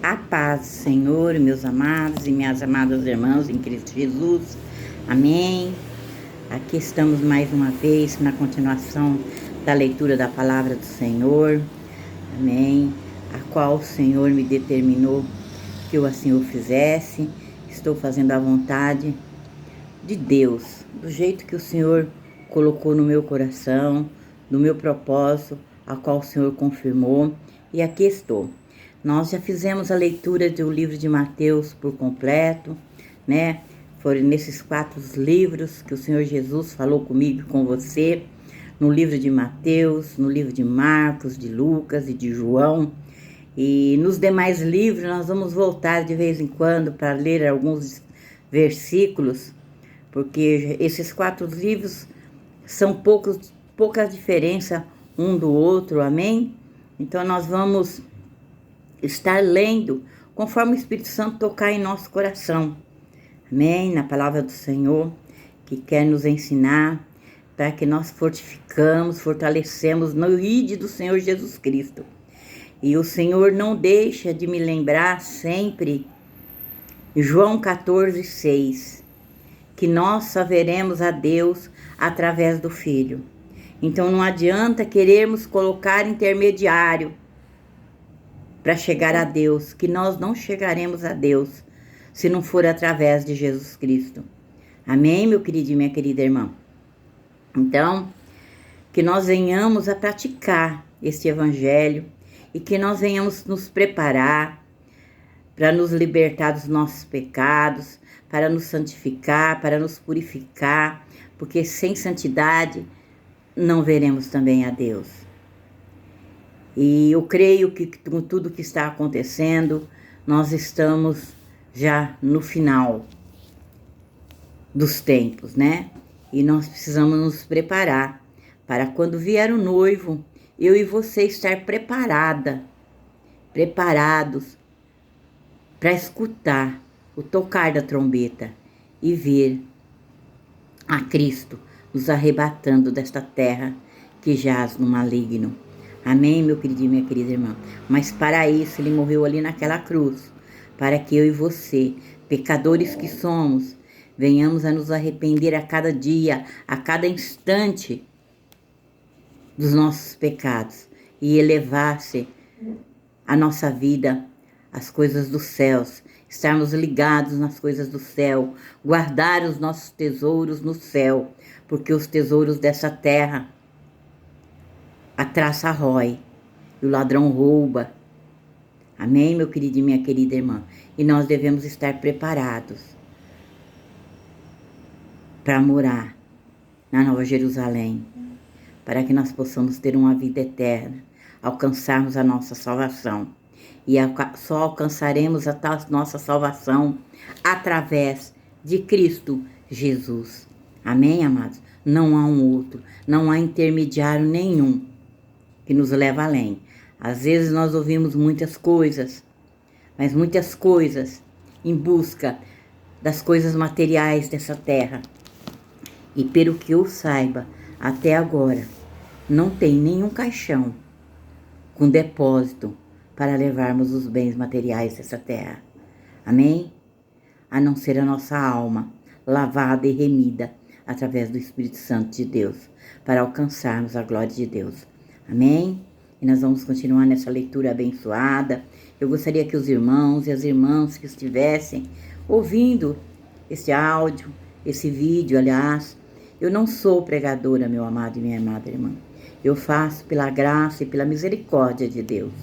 A paz do Senhor, meus amados e minhas amadas irmãs em Cristo Jesus. Amém. Aqui estamos mais uma vez na continuação da leitura da palavra do Senhor. Amém. A qual o Senhor me determinou que eu assim o fizesse. Estou fazendo a vontade de Deus, do jeito que o Senhor colocou no meu coração, no meu propósito, a qual o Senhor confirmou. E aqui estou. Nós já fizemos a leitura do livro de Mateus por completo, né? Foram nesses 4 livros que o Senhor Jesus falou comigo e com você, no livro de Mateus, no livro de Marcos, de Lucas e de João. E nos demais livros nós vamos voltar de vez em quando para ler alguns versículos, porque esses 4 livros são pouca diferença um do outro, amém? Então nós vamos estar lendo conforme o Espírito Santo tocar em nosso coração. Amém? Na palavra do Senhor, que quer nos ensinar para que nós fortalecemos no ID do Senhor Jesus Cristo. E o Senhor não deixa de me lembrar sempre, João 14:6, que nós só veremos a Deus através do Filho. Então não adianta querermos colocar intermediário para chegar a Deus, que nós não chegaremos a Deus se não for através de Jesus Cristo. Amém, meu querido e minha querida irmã? Então, que nós venhamos a praticar este evangelho e que nós venhamos nos preparar para nos libertar dos nossos pecados, para nos santificar, para nos purificar, porque sem santidade não veremos também a Deus. E eu creio que com tudo que está acontecendo, nós estamos já no final dos tempos, né? E nós precisamos nos preparar para quando vier o noivo, eu e você estar preparados para escutar o tocar da trombeta e ver a Cristo nos arrebatando desta terra que jaz no maligno. Amém, meu querido e minha querida irmã? Mas para isso ele morreu ali naquela cruz, para que eu e você, pecadores que somos, venhamos a nos arrepender a cada dia, a cada instante dos nossos pecados e elevar-se a nossa vida às coisas dos céus, estarmos ligados nas coisas do céu, guardar os nossos tesouros no céu, porque os tesouros dessa terra a traça rói e o ladrão rouba. Amém, meu querido e minha querida irmã? E nós devemos estar preparados para morar na Nova Jerusalém, para que nós possamos ter uma vida eterna, alcançarmos a nossa salvação. E só alcançaremos a nossa salvação através de Cristo Jesus. Amém, amados? Não há um outro, não há intermediário nenhum que nos leva além. Às vezes nós ouvimos muitas coisas, mas muitas coisas em busca das coisas materiais dessa terra. E pelo que eu saiba, até agora, não tem nenhum caixão com depósito para levarmos os bens materiais dessa terra. Amém? A não ser a nossa alma, lavada e remida através do Espírito Santo de Deus, para alcançarmos a glória de Deus. Amém? E nós vamos continuar nessa leitura abençoada. Eu gostaria que os irmãos e as irmãs que estivessem ouvindo esse áudio, esse vídeo, aliás, eu não sou pregadora, meu amado e minha amada irmã. Eu faço pela graça e pela misericórdia de Deus.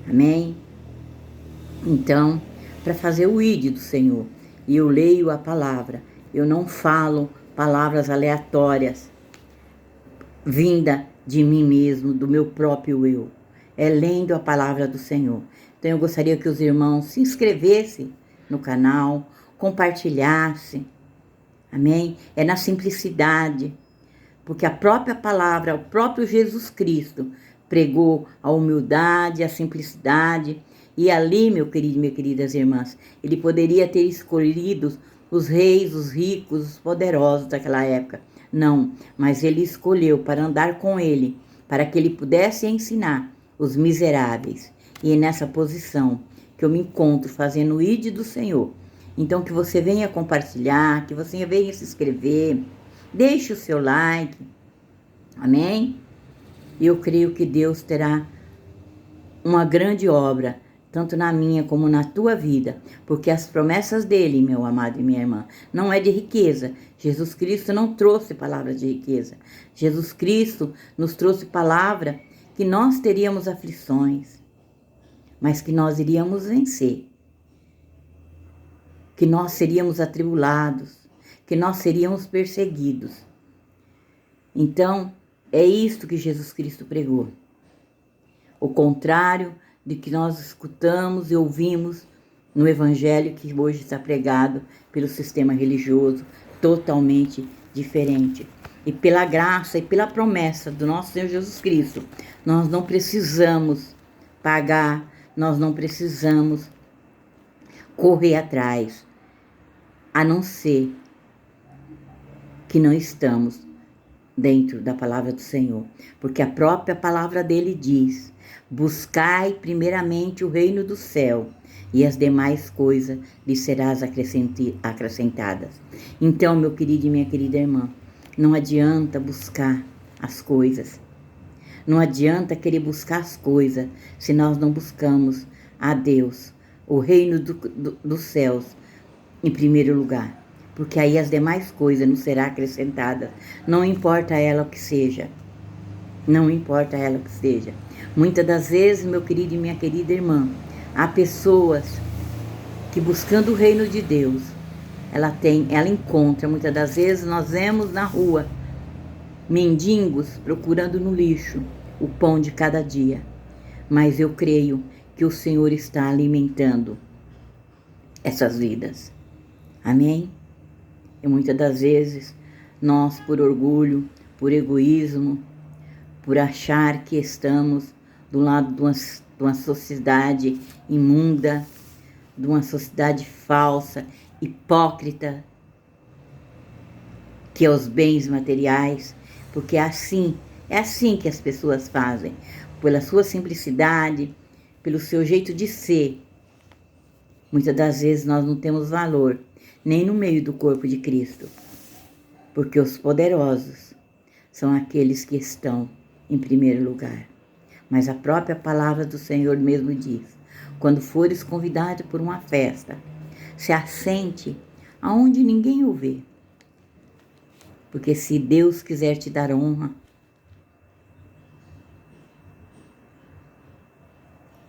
Amém? Então, para fazer o ID do Senhor, e eu leio a palavra, eu não falo palavras aleatórias, vinda de mim mesmo, do meu próprio eu. É lendo a palavra do Senhor. Então eu gostaria que os irmãos se inscrevessem no canal, compartilhassem. Amém? É na simplicidade, porque a própria palavra, o próprio Jesus Cristo pregou a humildade, a simplicidade. E ali, meu querido e minhas queridas irmãs, ele poderia ter escolhido os reis, os ricos, os poderosos daquela época. Não, mas ele escolheu para andar com ele, para que ele pudesse ensinar os miseráveis. E nessa posição que eu me encontro fazendo o ID do Senhor. Então, que você venha compartilhar, que você venha se inscrever, deixe o seu like, amém? E eu creio que Deus terá uma grande obra, tanto na minha como na tua vida, porque as promessas dele, meu amado e minha irmã, não é de riqueza. Jesus Cristo não trouxe palavra de riqueza. Jesus Cristo nos trouxe palavra que nós teríamos aflições, mas que nós iríamos vencer, que nós seríamos atribulados, que nós seríamos perseguidos. Então, é isto que Jesus Cristo pregou. O contrário de que nós escutamos e ouvimos no Evangelho que hoje está pregado pelo sistema religioso, totalmente diferente. E pela graça e pela promessa do nosso Senhor Jesus Cristo, nós não precisamos pagar, nós não precisamos correr atrás, a não ser que não estamos dentro da palavra do Senhor. Porque a própria palavra dele diz: buscai primeiramente o reino do céu, e as demais coisas lhe serás acrescentadas. Então, meu querido e minha querida irmã, não adianta buscar as coisas. Não adianta querer buscar as coisas se nós não buscamos a Deus, o reino dos céus, em primeiro lugar. Porque aí as demais coisas nos serão acrescentadas. Não importa ela o que seja. Não importa ela o que seja. Muitas das vezes, meu querido e minha querida irmã, há pessoas que buscando o reino de Deus, ela encontra, muitas das vezes nós vemos na rua, mendigos procurando no lixo o pão de cada dia. Mas eu creio que o Senhor está alimentando essas vidas. Amém? E muitas das vezes, nós, por orgulho, por egoísmo, por achar que estamos do lado de uma sociedade imunda, de uma sociedade falsa, hipócrita, que é os bens materiais, porque é assim que as pessoas fazem, pela sua simplicidade, pelo seu jeito de ser. Muitas das vezes nós não temos valor, nem no meio do corpo de Cristo, porque os poderosos são aqueles que estão em primeiro lugar. Mas a própria palavra do Senhor mesmo diz: quando fores convidado por uma festa, se assente aonde ninguém o vê. Porque se Deus quiser te dar honra,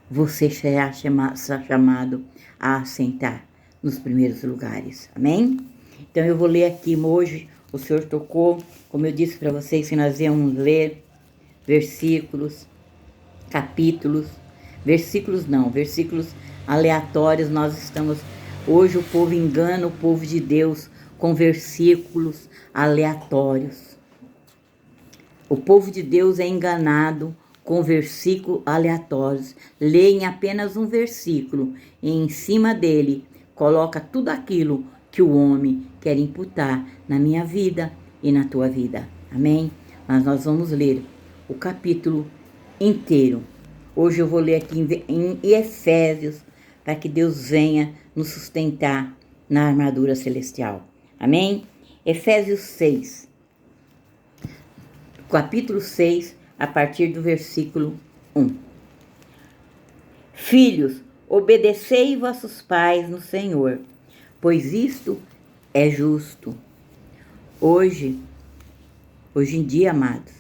você será chamado a assentar nos primeiros lugares. Amém? Então eu vou ler aqui hoje, o Senhor tocou, como eu disse para vocês, que nós íamos ler versículos, capítulos, versículos aleatórios. Nós estamos, hoje o povo engana o povo de Deus com versículos aleatórios. O povo de Deus é enganado com versículos aleatórios. Leem apenas um versículo e em cima dele coloca tudo aquilo que o homem quer imputar na minha vida e na tua vida. Amém? Mas nós vamos ler o capítulo inteiro. Hoje eu vou ler aqui em Efésios, para que Deus venha nos sustentar na armadura celestial. Amém? Efésios 6, capítulo 6, a partir do versículo 1. Filhos, obedecei vossos pais no Senhor, pois isto é justo. Hoje em dia, amados,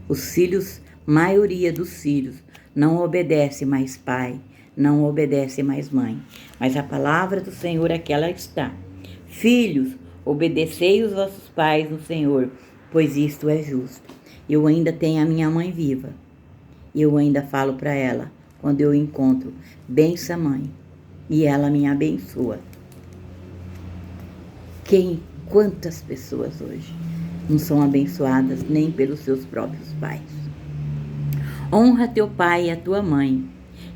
os filhos, maioria dos filhos, não obedece mais pai, não obedece mais mãe. Mas a palavra do Senhor aqui ela está. Filhos, obedecei os vossos pais no Senhor, pois isto é justo. Eu ainda tenho a minha mãe viva. E eu ainda falo para ela, quando eu encontro, bença mãe. E ela me abençoa. Quantas pessoas hoje não são abençoadas nem pelos seus próprios pais? Honra teu pai e a tua mãe,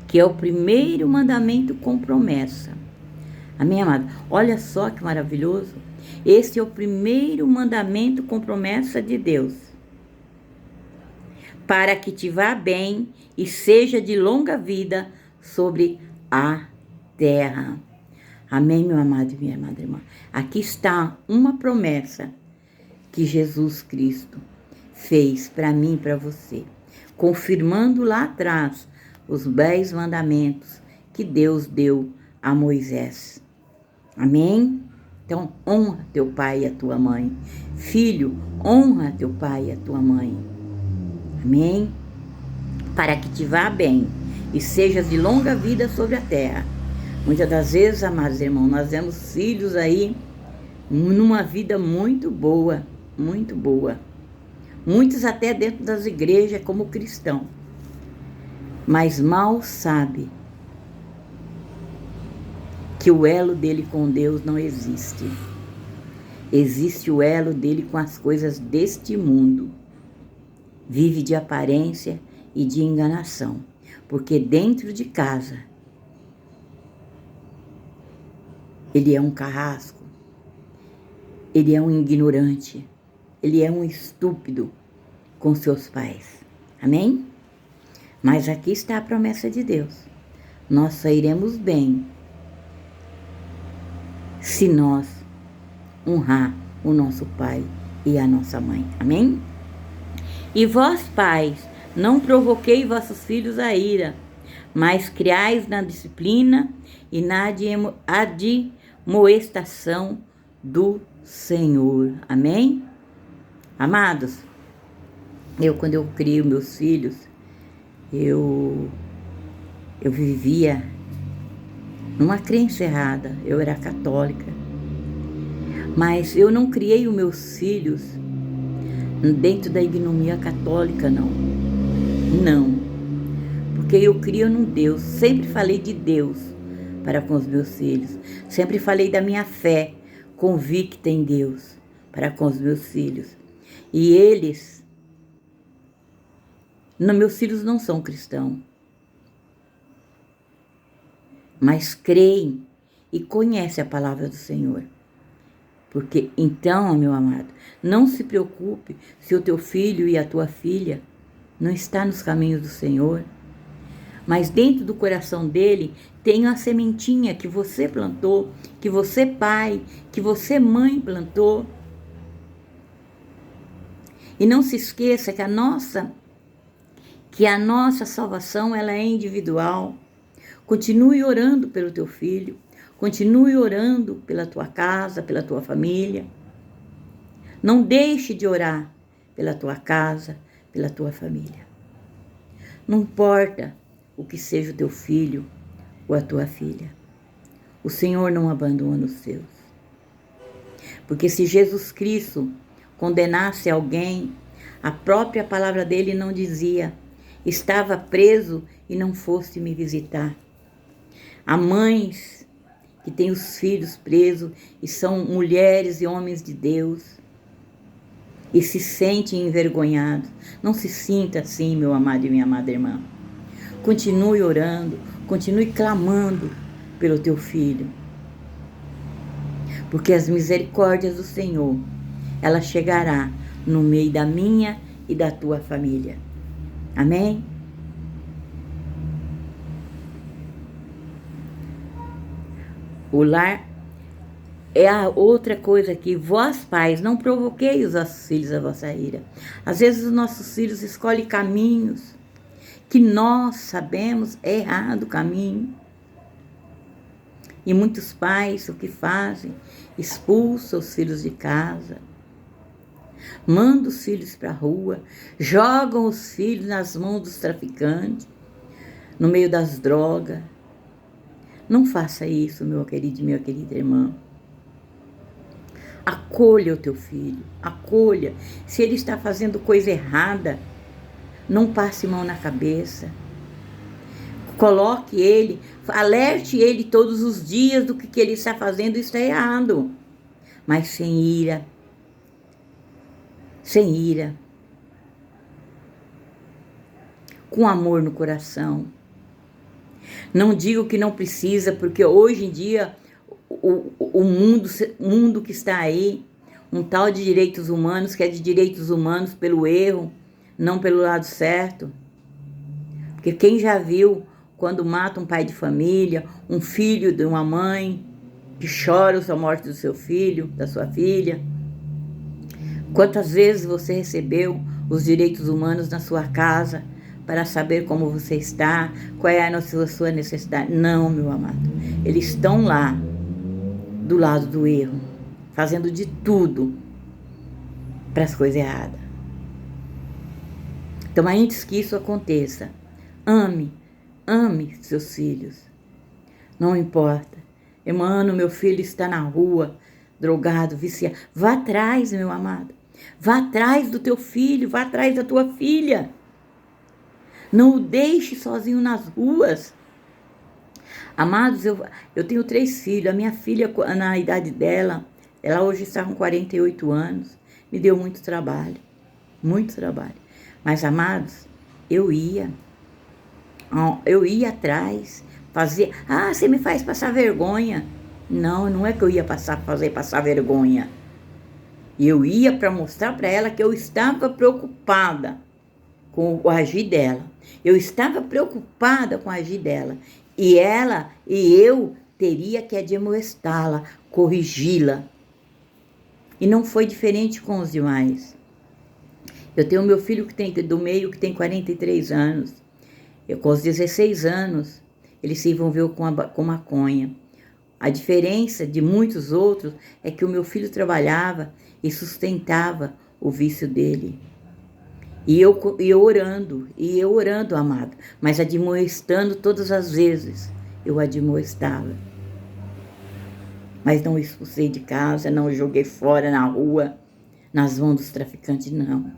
que é o primeiro mandamento com promessa. Amém, amado? Olha só que maravilhoso. Esse é o primeiro mandamento com promessa de Deus. Para que te vá bem e seja de longa vida sobre a terra. Amém, meu amado e minha amada irmã? Aqui está uma promessa que Jesus Cristo fez para mim e para você, confirmando lá atrás os 10 mandamentos que Deus deu a Moisés. Amém? Então, honra teu pai e a tua mãe. Filho, honra teu pai e a tua mãe. Amém? Para que te vá bem e sejas de longa vida sobre a terra. Muitas das vezes, amados irmãos, nós vemos filhos aí numa vida muito boa, muito boa. Muitos até dentro das igrejas como cristão. Mas mal sabe que o elo dele com Deus não existe. Existe o elo dele com as coisas deste mundo. Vive de aparência e de enganação, porque dentro de casa ele é um carrasco, ele é um ignorante, ele é um estúpido com seus pais. Amém? Mas aqui está a promessa de Deus. Nós sairemos bem se nós honrar o nosso pai e a nossa mãe. Amém? E vós, pais, não provoquei vossos filhos a ira, mas criais na disciplina e na admoestação do Senhor. Amém? Amados, quando eu crio meus filhos, eu vivia numa crença errada. Eu era católica, mas eu não criei os meus filhos dentro da ignomia católica, não. Não, porque eu crio num Deus. Sempre falei de Deus para com os meus filhos. Sempre falei da minha fé convicta em Deus para com os meus filhos. E eles, meus filhos não são cristãos, mas creem e conhecem a palavra do Senhor. Porque então, meu amado, não se preocupe se o teu filho e a tua filha não está nos caminhos do Senhor, mas dentro do coração dele tem a sementinha que você plantou, que você pai, que você mãe plantou. E não se esqueça que a nossa salvação ela é individual. Continue orando pelo teu filho, continue orando pela tua casa, pela tua família. Não deixe de orar pela tua casa, pela tua família. Não importa o que seja o teu filho ou a tua filha, o Senhor não abandona os seus. Porque se Jesus Cristo condenasse alguém, a própria palavra dele não dizia: estava preso e não foste me visitar. Há mães que têm os filhos presos e são mulheres e homens de Deus e se sentem envergonhados. Não se sinta assim, meu amado e minha amada irmã. Continue orando, continue clamando pelo teu filho, porque as misericórdias do Senhor, ela chegará no meio da minha e da tua família. Amém? O lar é a outra coisa que vós, pais, não provoquei os vossos filhos a vossa ira. Às vezes os nossos filhos escolhem caminhos que nós sabemos é errado o caminho. E muitos pais o que fazem? Expulsam os filhos de casa, mandam os filhos para a rua, jogam os filhos nas mãos dos traficantes, no meio das drogas. Não faça isso, meu querido e minha querida irmã. Acolha o teu filho, acolha. Se ele está fazendo coisa errada, não passe mão na cabeça. Coloque ele, alerte ele todos os dias do que ele está fazendo, está errado. Mas sem ira. Sem ira. Com amor no coração. Não digo que não precisa, porque hoje em dia o mundo que está aí, um tal de direitos humanos, que é de direitos humanos pelo erro, não pelo lado certo. Porque quem já viu quando mata um pai de família, um filho de uma mãe, que chora a morte do seu filho, da sua filha. Quantas vezes você recebeu os direitos humanos na sua casa para saber como você está, qual é a sua necessidade? Não, meu amado. Eles estão lá, do lado do erro, fazendo de tudo para as coisas erradas. Então, antes que isso aconteça, ame seus filhos. Não importa. Mano, meu filho está na rua, drogado, viciado. Vá atrás, meu amado. Vá atrás do teu filho, vá atrás da tua filha. Não o deixe sozinho nas ruas. Amados, eu tenho 3 filhos. A minha filha, na idade dela, ela hoje está com 48 anos. Me deu muito trabalho. Muito trabalho. Mas, amados, eu ia atrás, fazer. Ah, você me faz passar vergonha. Não é que eu ia fazer passar vergonha. Eu ia para mostrar para ela que eu estava preocupada com o agir dela. Eu estava preocupada com o agir dela. E eu teria que admoestá-la, corrigi-la. E não foi diferente com os demais. Eu tenho meu filho do meio que tem 43 anos. Com os 16 anos, ele se envolveu com maconha. A diferença de muitos outros é que o meu filho trabalhava e sustentava o vício dele. E eu orando, amado, mas admoestando todas as vezes. Eu admoestava. Mas não expulsei de casa, não joguei fora na rua, nas mãos dos traficantes, não.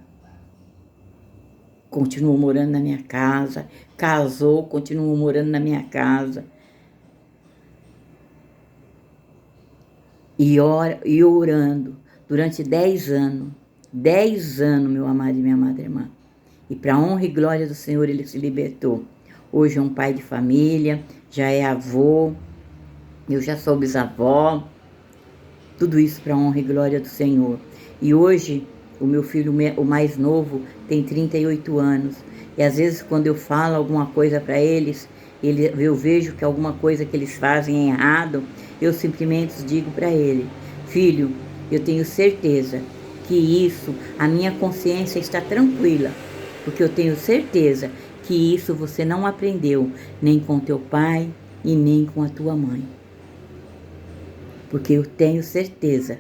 Continuou morando na minha casa, casou, continuou morando na minha casa. E orando durante 10 anos. 10 anos, meu amado e minha amada irmã. E para a honra e glória do Senhor, ele se libertou. Hoje é um pai de família, já é avô, eu já sou bisavó. Tudo isso para a honra e glória do Senhor. E hoje, o meu filho, o mais novo, tem 38 anos. E às vezes, quando eu falo alguma coisa para eles, eu vejo que alguma coisa que eles fazem é errado, eu simplesmente digo para ele: filho, eu tenho certeza que isso, a minha consciência está tranquila, porque eu tenho certeza que isso você não aprendeu nem com teu pai e nem com a tua mãe. Porque eu tenho certeza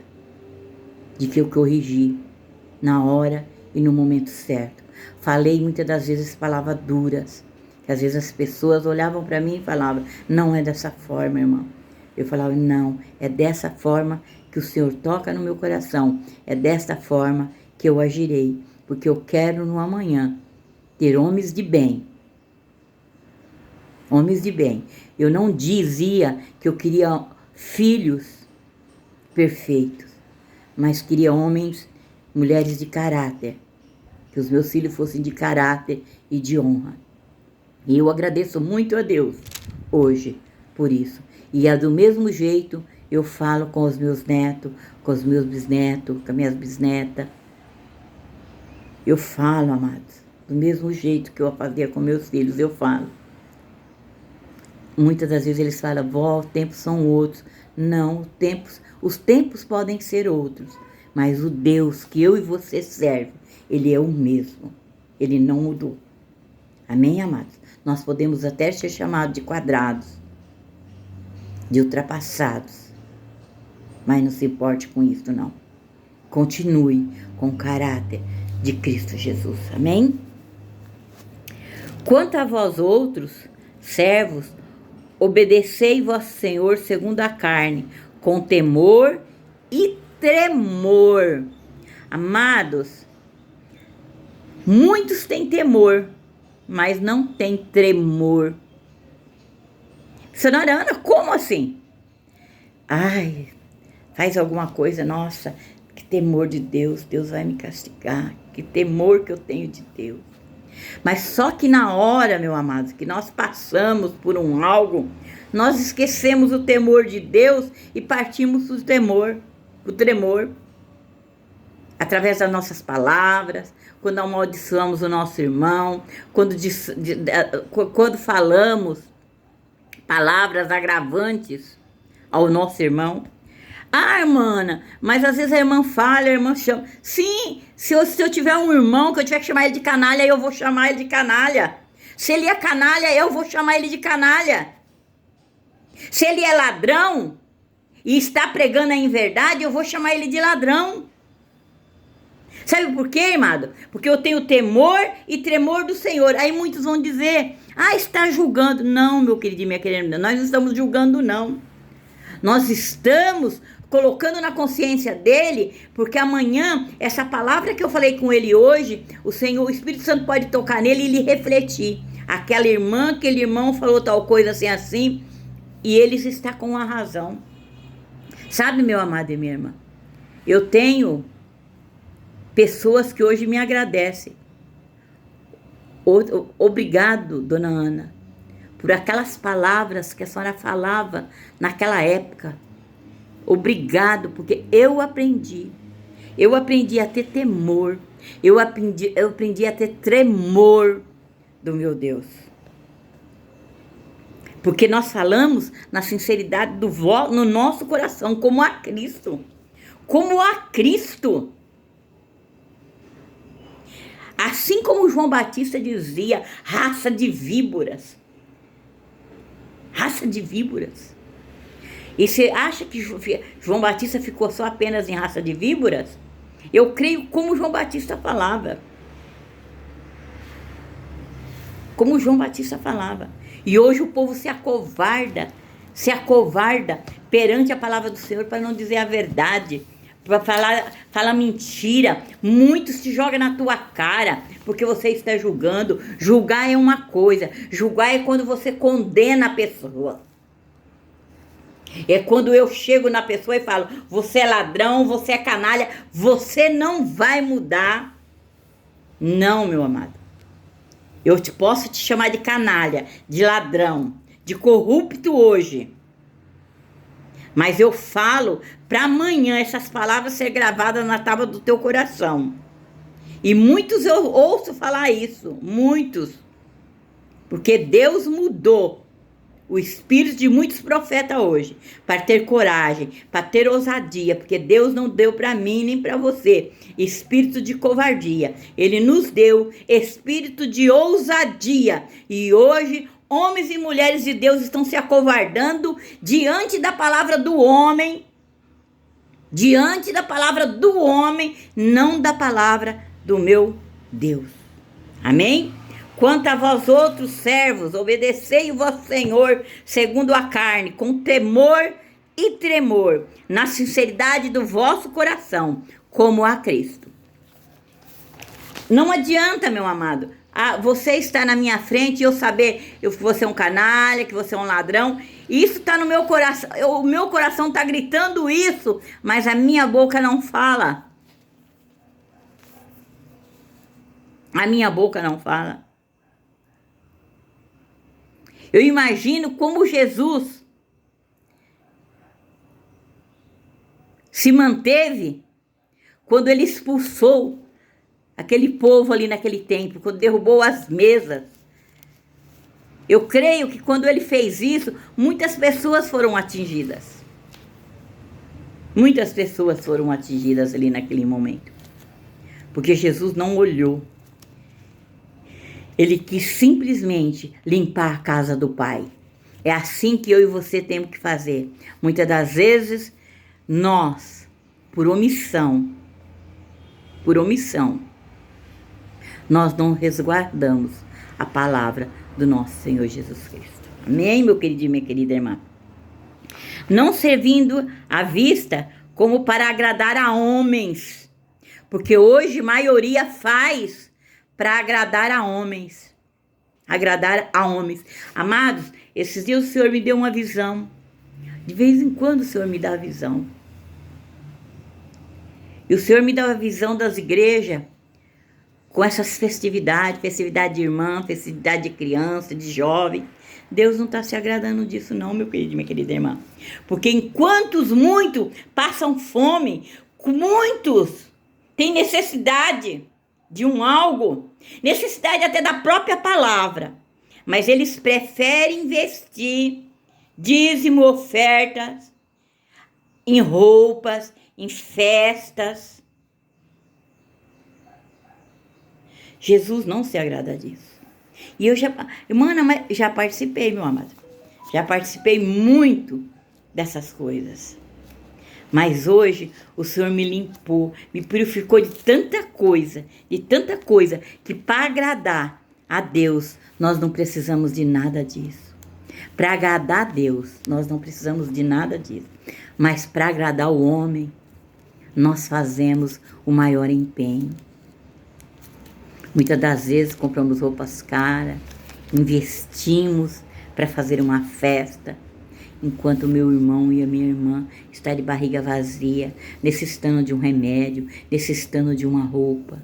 de que eu corrigi na hora e no momento certo. Falei muitas das vezes palavras duras, que às vezes as pessoas olhavam para mim e falavam: não é dessa forma, irmão. Eu falava: não, é dessa forma que o Senhor toca no meu coração. É desta forma que eu agirei, porque eu quero no amanhã ter homens de bem. Homens de bem. Eu não dizia que eu queria filhos perfeitos, mas queria homens, mulheres de caráter. Que os meus filhos fossem de caráter e de honra. E eu agradeço muito a Deus hoje por isso. E do mesmo jeito eu falo com os meus netos, com os meus bisnetos, com as minhas bisnetas. Eu falo, amados, do mesmo jeito que eu fazia com meus filhos, eu falo. Muitas das vezes eles falam: vó, os tempos são outros. Não, os tempos podem ser outros, mas o Deus que eu e você serve, Ele é o mesmo. Ele não mudou. Amém, amados? Nós podemos até ser chamados de quadrados, de ultrapassados, mas não se importe com isso, não. Continue com o caráter de Cristo Jesus. Amém? Quanto a vós outros, servos, obedecei vosso Senhor segundo a carne, com temor e tremor. Amados, muitos têm temor, mas não têm tremor. Senhora Ana, como assim? Ai, faz alguma coisa, nossa, que temor de Deus, Deus vai me castigar, que temor que eu tenho de Deus. Mas só que na hora, meu amado, que nós passamos por algo, nós esquecemos o temor de Deus e partimos do temor, o tremor. Através das nossas palavras, quando amaldiçoamos o nosso irmão, quando falamos palavras agravantes ao nosso irmão. Ah, irmã, mas às vezes a irmã falha, a irmã chama. Sim, se eu tiver um irmão que eu tiver que chamar ele de canalha, eu vou chamar ele de canalha. Se ele é canalha, eu vou chamar ele de canalha. Se ele é ladrão e está pregando a inverdade, eu vou chamar ele de ladrão. Sabe por quê, amado? Porque eu tenho temor e tremor do Senhor. Aí muitos vão dizer, está julgando. Não, meu querido e minha querida, nós não estamos julgando, não. Nós estamos colocando na consciência dele, porque amanhã, essa palavra que eu falei com ele hoje, o Espírito Santo pode tocar nele e ele refletir. Aquela irmã, aquele irmão falou tal coisa assim, e ele está com a razão. Sabe, meu amado e minha irmã, eu tenho pessoas que hoje me agradecem. Obrigado, dona Ana, por aquelas palavras que a senhora falava naquela época. Obrigado, porque eu aprendi a ter temor, eu aprendi a ter tremor do meu Deus. Porque nós falamos na sinceridade no nosso coração, como a Cristo. Como a Cristo. Assim como João Batista dizia, raça de víboras. Raça de víboras. E você acha que João Batista ficou só apenas em raça de víboras? Eu creio como João Batista falava. Como João Batista falava. E hoje o povo se acovarda perante a palavra do Senhor para não dizer a verdade, para falar mentira. Muitos se jogam na tua cara porque você está julgando. Julgar é uma coisa, julgar é quando você condena a pessoa. É quando eu chego na pessoa e falo, você é ladrão, você é canalha, você não vai mudar. Não, meu amado. Eu posso te chamar de canalha, de ladrão, de corrupto hoje. Mas eu falo para amanhã essas palavras ser gravadas na tábua do teu coração. E muitos eu ouço falar isso, muitos. Porque Deus mudou o espírito de muitos profetas hoje, para ter coragem, para ter ousadia, porque Deus não deu para mim nem para você espírito de covardia. Ele nos deu espírito de ousadia. E hoje, homens e mulheres de Deus estão se acovardando diante da palavra do homem, não da palavra do meu Deus. Amém? Quanto a vós outros servos, obedecei o vosso Senhor segundo a carne, com temor e tremor, na sinceridade do vosso coração, como a Cristo. Não adianta, meu amado, você estar na minha frente e eu saber que você é um canalha, que você é um ladrão. Isso está no meu coração, o meu coração está gritando isso, mas a minha boca não fala. A minha boca não fala. Eu imagino como Jesus se manteve quando ele expulsou aquele povo ali naquele templo, quando derrubou as mesas. Eu creio que quando ele fez isso, muitas pessoas foram atingidas. Muitas pessoas foram atingidas ali naquele momento. Porque Jesus não olhou. Ele quis simplesmente limpar a casa do Pai. É assim que eu e você temos que fazer. Muitas das vezes, nós, por omissão, nós não resguardamos a palavra do nosso Senhor Jesus Cristo. Amém, meu querido e minha querida irmã? Não servindo à vista como para agradar a homens, porque hoje a maioria faz para agradar a homens. Amados, esses dias o Senhor me deu uma visão. De vez em quando o Senhor me dá a visão. E o Senhor me dá a visão das igrejas com essas festividade de irmã, festividade de criança, de jovem. Deus não está se agradando disso não, meu querido e minha querida irmã. Porque enquanto muitos passam fome, muitos têm necessidade de algo, necessidade até da própria palavra, mas eles preferem investir dízimo, ofertas, em roupas, em festas. Jesus não se agrada disso. E eu já participei, meu amado. Já participei muito dessas coisas. Mas hoje o Senhor me limpou, me purificou de tanta coisa, que para agradar a Deus, nós não precisamos de nada disso. Para agradar a Deus, nós não precisamos de nada disso. Mas para agradar o homem, nós fazemos o maior empenho. Muitas das vezes compramos roupas caras, investimos para fazer uma festa, enquanto o meu irmão e a minha irmã estão de barriga vazia, necessitando de um remédio, necessitando de uma roupa.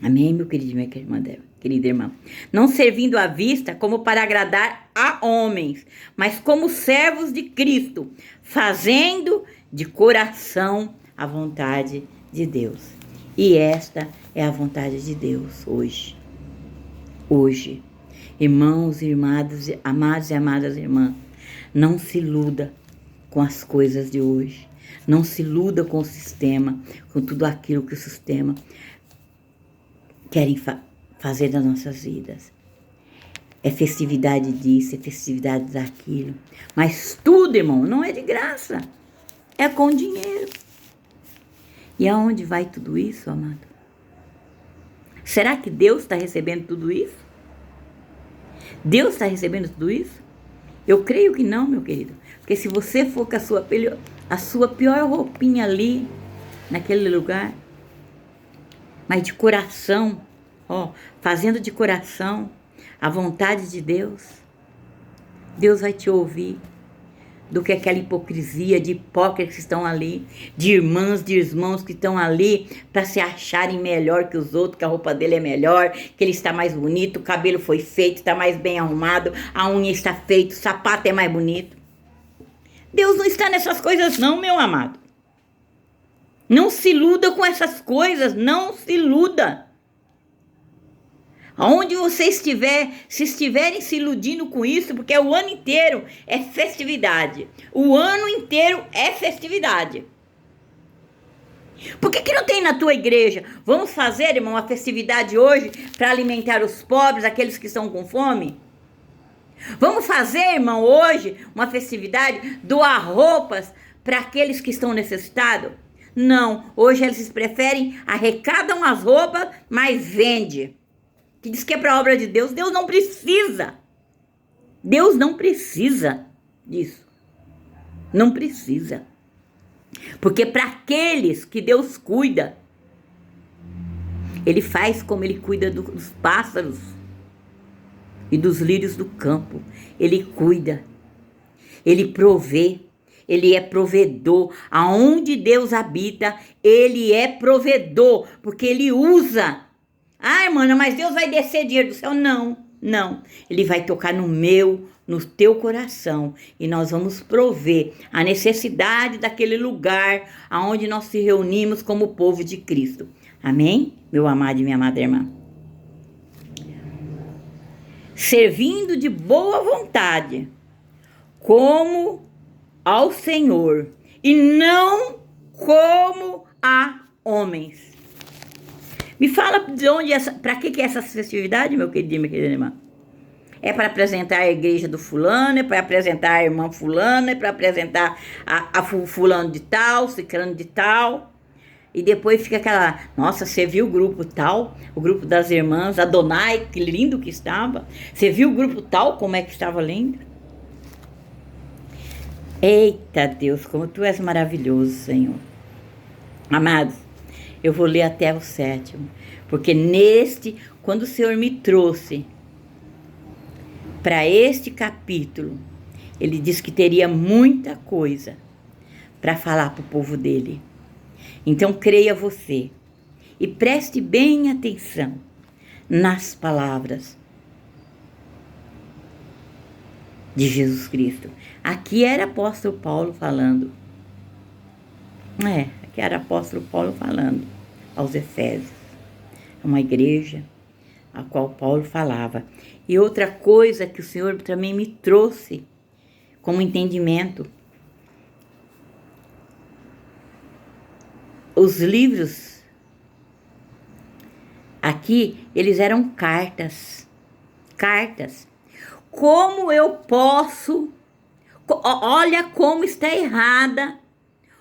Amém, meu querido, minha querida irmã? Não servindo à vista como para agradar a homens, mas como servos de Cristo, fazendo de coração a vontade de Deus. E esta é a vontade de Deus hoje. Hoje. Irmãos e irmãs, amados e amadas irmãs, não se iluda com as coisas de hoje. Não se iluda com o sistema, com tudo aquilo que o sistema querem fazer das nossas vidas. É festividade disso, é festividade daquilo. Mas tudo, irmão, não é de graça. É com dinheiro. E aonde vai tudo isso, amado? Será que Deus está recebendo tudo isso? Deus está recebendo tudo isso? Eu creio que não, meu querido. Porque se você for com a sua pior roupinha ali, naquele lugar, mas de coração, fazendo de coração a vontade de Deus, Deus vai te ouvir. Do que aquela hipocrisia de hipócritas que estão ali, de irmãs, de irmãos que estão ali para se acharem melhor que os outros, que a roupa dele é melhor, que ele está mais bonito, o cabelo foi feito, está mais bem arrumado, a unha está feita, o sapato é mais bonito. Deus não está nessas coisas não, meu amado. Não se iluda com essas coisas, não se iluda. Aonde você estiver, se estiverem se iludindo com isso, porque o ano inteiro é festividade. O ano inteiro é festividade. Por que não tem na tua igreja? Vamos fazer, irmão, uma festividade hoje para alimentar os pobres, aqueles que estão com fome? Vamos fazer, irmão, hoje uma festividade, doar roupas para aqueles que estão necessitados? Não, hoje eles preferem arrecadam as roupas, mas vende. Que diz que é para a obra de Deus. Deus não precisa. Deus não precisa disso. Não precisa. Porque para aqueles que Deus cuida, Ele faz como Ele cuida dos pássaros e dos lírios do campo. Ele cuida. Ele provê. Ele é provedor. Aonde Deus habita, Ele é provedor. Porque Ele usa. Ah, irmã, mas Deus vai descer dinheiro do céu? Não, não. Ele vai tocar no teu coração. E nós vamos prover a necessidade daquele lugar onde nós se reunimos como povo de Cristo. Amém? Meu amado e minha amada irmã. Servindo de boa vontade, como ao Senhor, e não como a homens. Me fala de onde para que é essa festividade, meu querido e minha querida irmã? É para apresentar a igreja do fulano, é para apresentar a irmã fulana, é para apresentar a fulano de tal, ciclano de tal. E depois fica aquela, nossa, você viu o grupo tal, o grupo das irmãs, Adonai, que lindo que estava. Você viu o grupo tal, como é que estava lindo? Eita Deus, como tu és maravilhoso, Senhor. Amados, eu vou ler até o 7º, porque quando o Senhor me trouxe para este capítulo, Ele disse que teria muita coisa para falar para o povo dele. Então creia você e preste bem atenção nas palavras de Jesus Cristo. Aqui era apóstolo Paulo falando. Aqui era apóstolo Paulo falando aos Efésios. É uma igreja a qual Paulo falava. E outra coisa que o Senhor também me trouxe como entendimento, os livros aqui, eles eram cartas. Como eu posso... Olha como está errada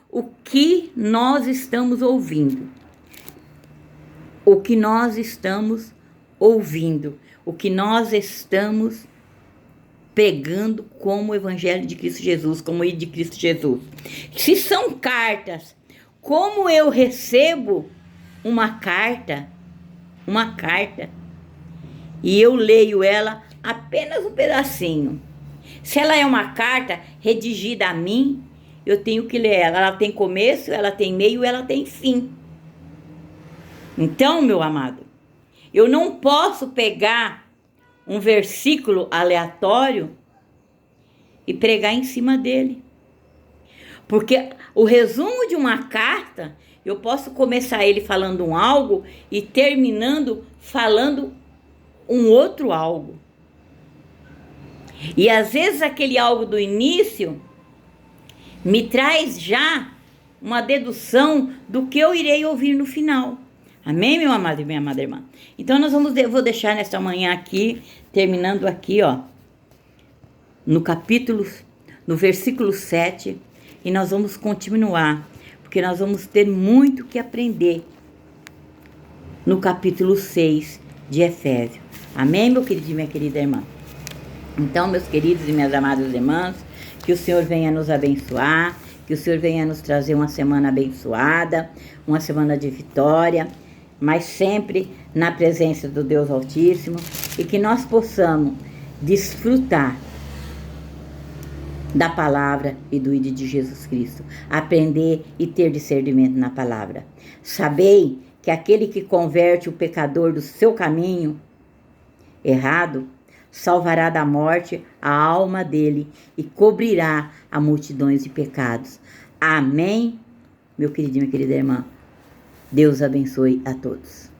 o que nós estamos ouvindo. O que nós estamos ouvindo. O que nós estamos pregando como Evangelho de Cristo Jesus, como I de Cristo Jesus. Se são cartas, como eu recebo uma carta, e eu leio ela apenas um pedacinho. Se ela é uma carta redigida a mim, eu tenho que ler ela. Ela tem começo, ela tem meio, ela tem fim. Então, meu amado, eu não posso pegar um versículo aleatório e pregar em cima dele. Porque o resumo de uma carta, eu posso começar ele falando um algo e terminando falando um outro algo. E às vezes aquele algo do início me traz já uma dedução do que eu irei ouvir no final. Amém, meu amado e minha amada irmã? Então eu vou deixar nesta manhã aqui, terminando aqui, ó, no versículo 7, e nós vamos continuar, porque nós vamos ter muito que aprender no capítulo 6 de Efésios. Amém, meu querido e minha querida irmã? Então, meus queridos e minhas amadas irmãs, que o Senhor venha nos abençoar, que o Senhor venha nos trazer uma semana abençoada, uma semana de vitória, mas sempre na presença do Deus Altíssimo, e que nós possamos desfrutar da palavra e do ID de Jesus Cristo, aprender e ter discernimento na palavra. Sabei que aquele que converte o pecador do seu caminho errado, salvará da morte a alma dele e cobrirá a multidões de pecados. Amém, meu querido e minha querida irmã. Deus abençoe a todos.